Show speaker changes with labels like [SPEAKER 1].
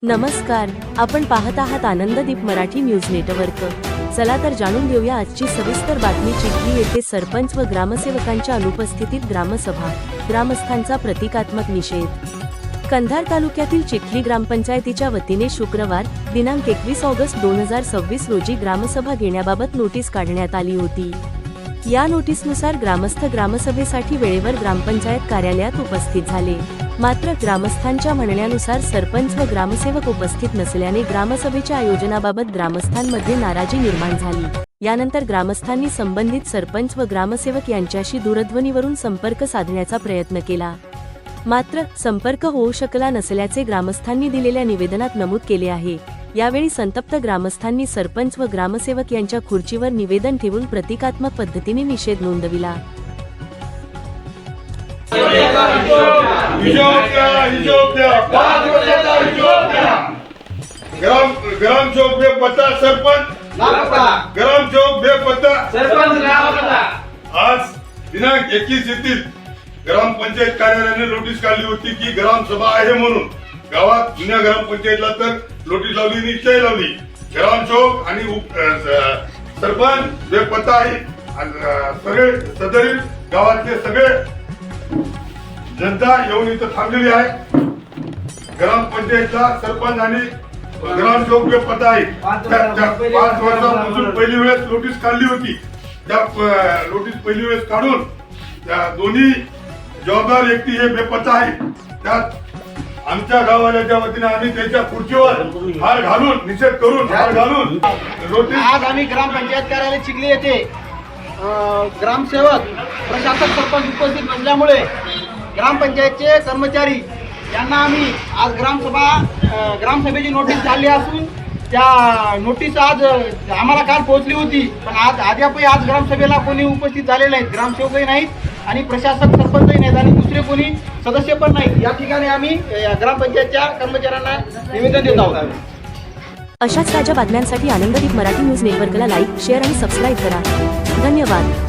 [SPEAKER 1] नमस्कार, आपण पाहत आहात आनंददीप मराठी न्यूज नेटवर्क। चला तर जाणून घेऊया आजची सविस्तर बातमी। चिखली येथे सरपंच व ग्रामसेवकांच्या अनुपस्थितीत ग्रामसभा, ग्रामस्थांचा प्रतिकात्मक निषेध। कंधार तालुक्यातील चिखली ग्रामपंचायतीच्या वतीने शुक्रवार दिनांक 21 ऑगस्ट 2026 रोजी ग्रामसभा घेण्याबाबत नोटीस काढण्यात आली होती। या नोटीसनुसार ग्रामस्थ ग्रामसभेसाठी वेळेवर ग्रामपंचायत कार्यालयात उपस्थित झाले, मात्र ग्रामस्थांच्या म्हणण्यानुसार सरपंच व ग्रामसेवक उपस्थित नसल्याने ग्रामसभेच्या आयोजनाबाबत ग्रामस्थांमध्ये नाराजी निर्माण झाली। यानंतर ग्रामस्थांनी संबंधित सरपंच व ग्रामसेवक यांच्याशी दूरध्वनीवरून संपर्क साधण्याचा प्रयत्न केला, मात्र संपर्क होऊ शकला नसल्याचे ग्रामस्थांनी दिलेल्या निवेदनात नमूद केले आहे। यावेळी संतप्त ग्रामस्थांनी सरपंच व ग्रामसेवक यांच्या खुर्चीवर निवेदन ठेवून प्रतिकात्मक पद्धतीने निषेध नोंदविला।
[SPEAKER 2] ग्राम चौक बेपत्ता सरपंच, ग्राम चौक बेपत्ता सरपंच। आज दिनांक 21 येथील ग्रामपंचायत कार्यालयाने नोटीस काढली होती की ग्रामसभा आहे म्हणून। गावात जुन्या ग्रामपंचायतला तर नोटीस लावली, निश्चय लावली। ग्राम चौक आणि सरपंच बेपत्ता आहे। सगळे सदरील गावातले सगळे जनता येऊन इथं थांबलेली आहे। ग्रामपंचायतला सरपंच आणि ग्राम चौक बेपत्ता आहे। 5 वर्षापासून पहिली वेळेस नोटीस काढली होती। त्या नोटीस पहिली वेळेस काढून त्या दोन्ही जबाबदार व्यक्ती हे बेपत्ता आहे। त्यात आमच्या गावाच्या वतीने आम्ही त्याच्या खुर्चीवर हार घालून निषेध करून हार घालून नोटीस
[SPEAKER 3] आज आम्ही ग्रामपंचायत कार्यालय चिखली येथे ग्रामसेवक प्रशासक सरपंच उपस्थित नसल्यामुळे ग्रामपंचायतचे कर्मचारी यांना आम्ही आज ग्रामसभेची नोटीस काढली असून त्या नोटीस आज आम्हाला काल पोहोचली होती, पण अद्यापही आज ग्रामसभेला कोणी उपस्थित झालेले नाहीत। ग्रामसेवकही नाहीत आणि प्रशासक सरपंचही नाहीत आणि दुसरे कोणी सदस्य पण नाहीत। या ठिकाणी आम्ही ग्रामपंचायतच्या कर्मचाऱ्यांना निवेदन देत आहोत।
[SPEAKER 1] अशाच ताज्या बातम्यांसाठी आनंददीप मराठी न्यूज नेटवर्कला लाईक, शेअर आणि सबस्क्राईब करा। धन्यवाद।